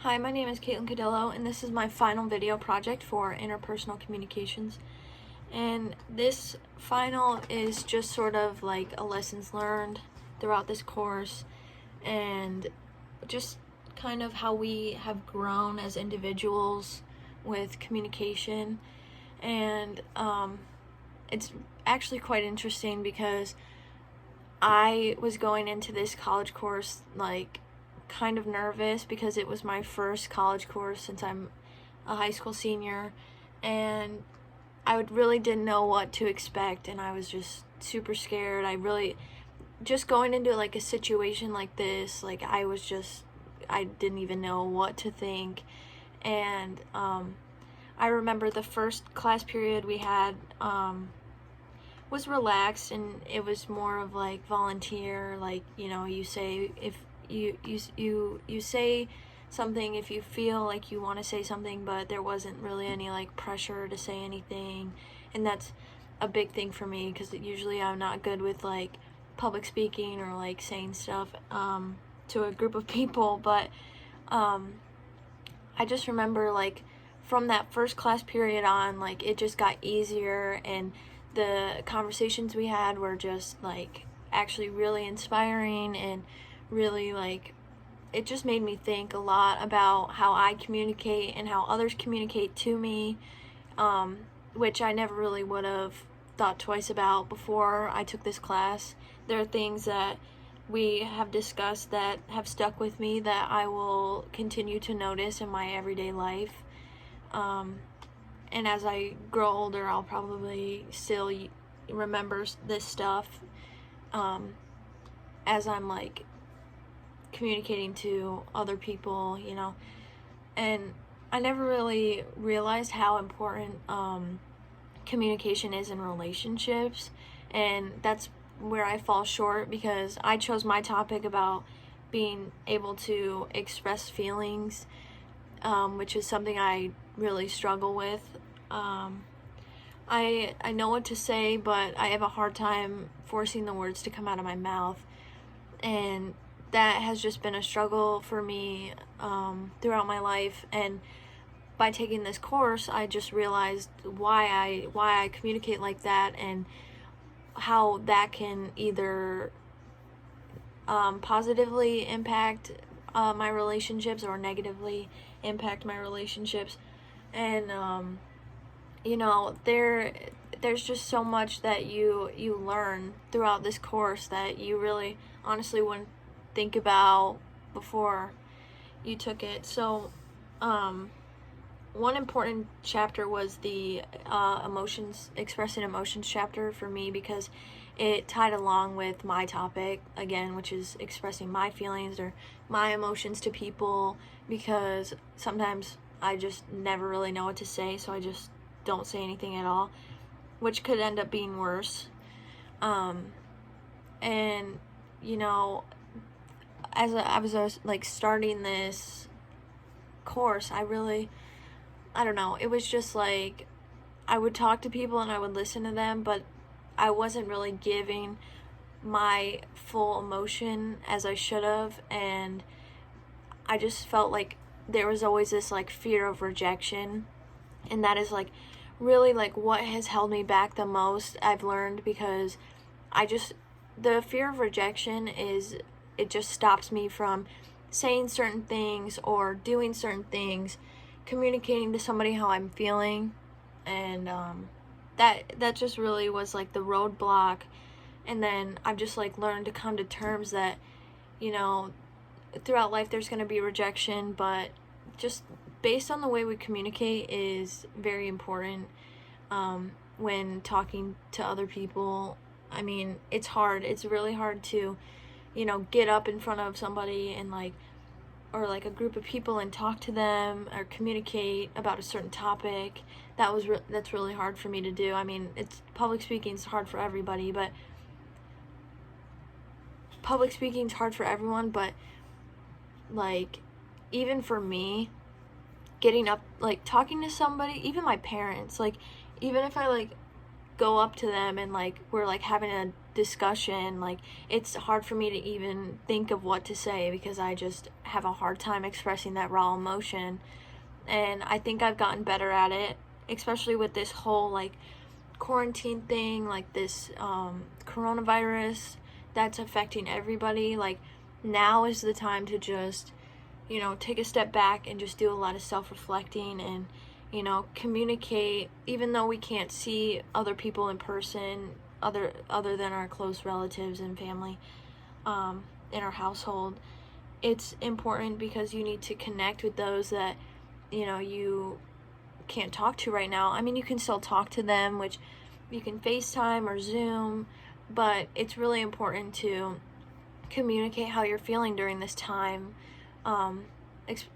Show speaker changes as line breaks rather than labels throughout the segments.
Hi, my name is Caitlin Cadillo, and this is my final video project for interpersonal communications. And this final is just sort of like a lessons learned throughout this course, and just kind of how we have grown as individuals with communication. And it's actually quite interesting because I was going into this college course like kind of nervous because it was my first college course since I'm a high school senior, and I really didn't know what to expect, and I was just super scared. I really just going into like a situation like this, like I didn't even know what to think. And I remember the first class period we had was relaxed, and it was more of like volunteer, like, you say if you say something if you feel like you want to say something, but there wasn't really any like pressure to say anything. And that's a big thing for me because usually I'm not good with like public speaking or like saying stuff to a group of people. But I just remember like from that first class period on, like it just got easier, and the conversations we had were just like actually really inspiring, and really like it just made me think a lot about how I communicate and how others communicate to me, which I never really would have thought twice about before I took this class. There are things that we have discussed that have stuck with me that I will continue to notice in my everyday life. And as I grow older, I'll probably still remember this stuff as I'm like communicating to other people, and I never really realized how important communication is in relationships, and that's where I fall short because I chose my topic about being able to express feelings, which is something I really struggle with. I know what to say, but I have a hard time forcing the words to come out of my mouth, and that has just been a struggle for me throughout my life. And by taking this course, I just realized why I communicate like that, and how that can either positively impact my relationships or negatively impact my relationships. And there's just so much that you learn throughout this course that you really honestly wouldn't think about before you took it. So one important chapter was the expressing emotions chapter for me, because it tied along with my topic again, which is expressing my feelings or my emotions to people, because sometimes I just never really know what to say, so I just don't say anything at all, which could end up being worse. And as I was like starting this course, I don't know, it was just like I would talk to people and I would listen to them, but I wasn't really giving my full emotion as I should have. And I just felt like there was always this like fear of rejection, and that is like really like what has held me back the most, I've learned, because the fear of rejection it just stops me from saying certain things or doing certain things, communicating to somebody how I'm feeling. And that just really was like the roadblock. And then I've just like learned to come to terms that throughout life there's going to be rejection, but just based on the way we communicate is very important when talking to other people. I mean, it's really hard to get up in front of somebody and or a group of people and talk to them or communicate about a certain topic. That's really hard for me to do. I mean, public speaking's hard for everybody, but public speaking's hard for everyone, but like even for me, getting up, like talking to somebody, even my parents, like even if I like go up to them and like we're like having a discussion, like it's hard for me to even think of what to say because I just have a hard time expressing that raw emotion. And I think I've gotten better at it, especially with this whole like quarantine thing, like this coronavirus that's affecting everybody. Like now is the time to just, you know, take a step back and just do a lot of self-reflecting and, you know, communicate. Even though we can't see other people in person, other than our close relatives and family in our household, it's important because you need to connect with those that, you know, you can't talk to right now. I mean, you can still talk to them, which you can FaceTime or Zoom, but it's really important to communicate how you're feeling during this time.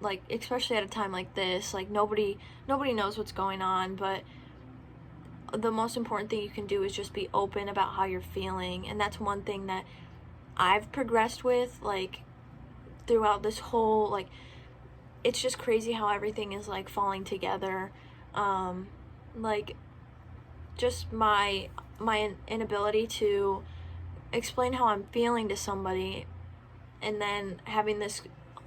Like especially at a time like this, like nobody knows what's going on, but the most important thing you can do is just be open about how you're feeling. And that's one thing that I've progressed with, like throughout this whole, like, it's just crazy how everything is like falling together. Like just my inability to explain how I'm feeling to somebody, and then having this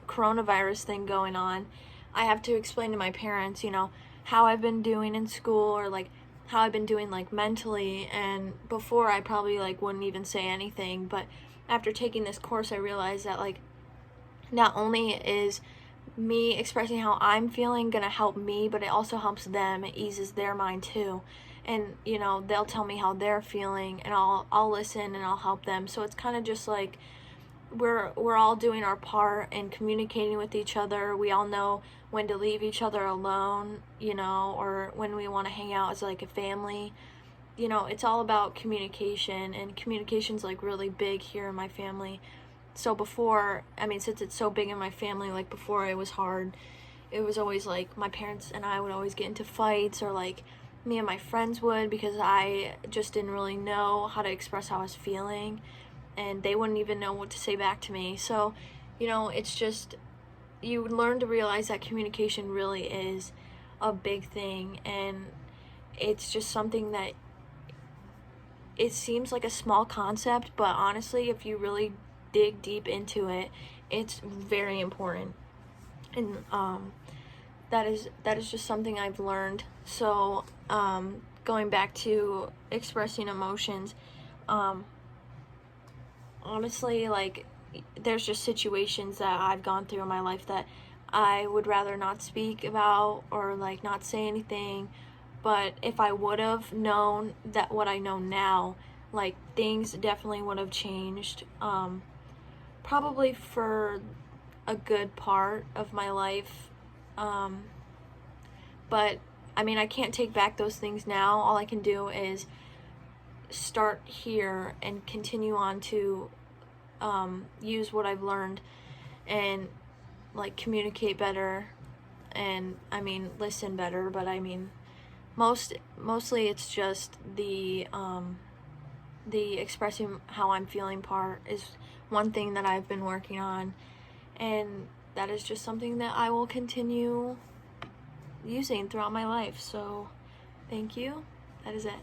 coronavirus thing going on, I have to explain to my parents, you know, how I've been doing in school, or like how I've been doing like mentally. And before I probably like wouldn't even say anything, but after taking this course I realized that like not only is me expressing how I'm feeling gonna help me, but it also helps them. It eases their mind too. And you know, they'll tell me how they're feeling, and I'll listen and I'll help them. So it's kind of just like we're all doing our part and communicating with each other. We all know when to leave each other alone, you know, or when we want to hang out as like a family. You know, it's all about communication, and communication's like really big here in my family. So before, I mean, since it's so big in my family, like before it was hard. It was always like my parents and I would always get into fights, or like me and my friends would, because I just didn't really know how to express how I was feeling, and they wouldn't even know what to say back to me. So, you know, it's just, you learn to realize that communication really is a big thing, and it's just something that it seems like a small concept, but honestly, if you really dig deep into it, it's very important. And that is just something I've learned. So going back to expressing emotions, honestly, like there's just situations that I've gone through in my life that I would rather not speak about, or like not say anything. But if I would have known that what I know now, like things definitely would have changed, probably for a good part of my life. But I mean, I can't take back those things now. All I can do is start here and continue on to use what I've learned, and like communicate better, and I mean listen better. But I mean, mostly it's just the expressing how I'm feeling part is one thing that I've been working on, and that is just something that I will continue using throughout my life. So thank you. That is it.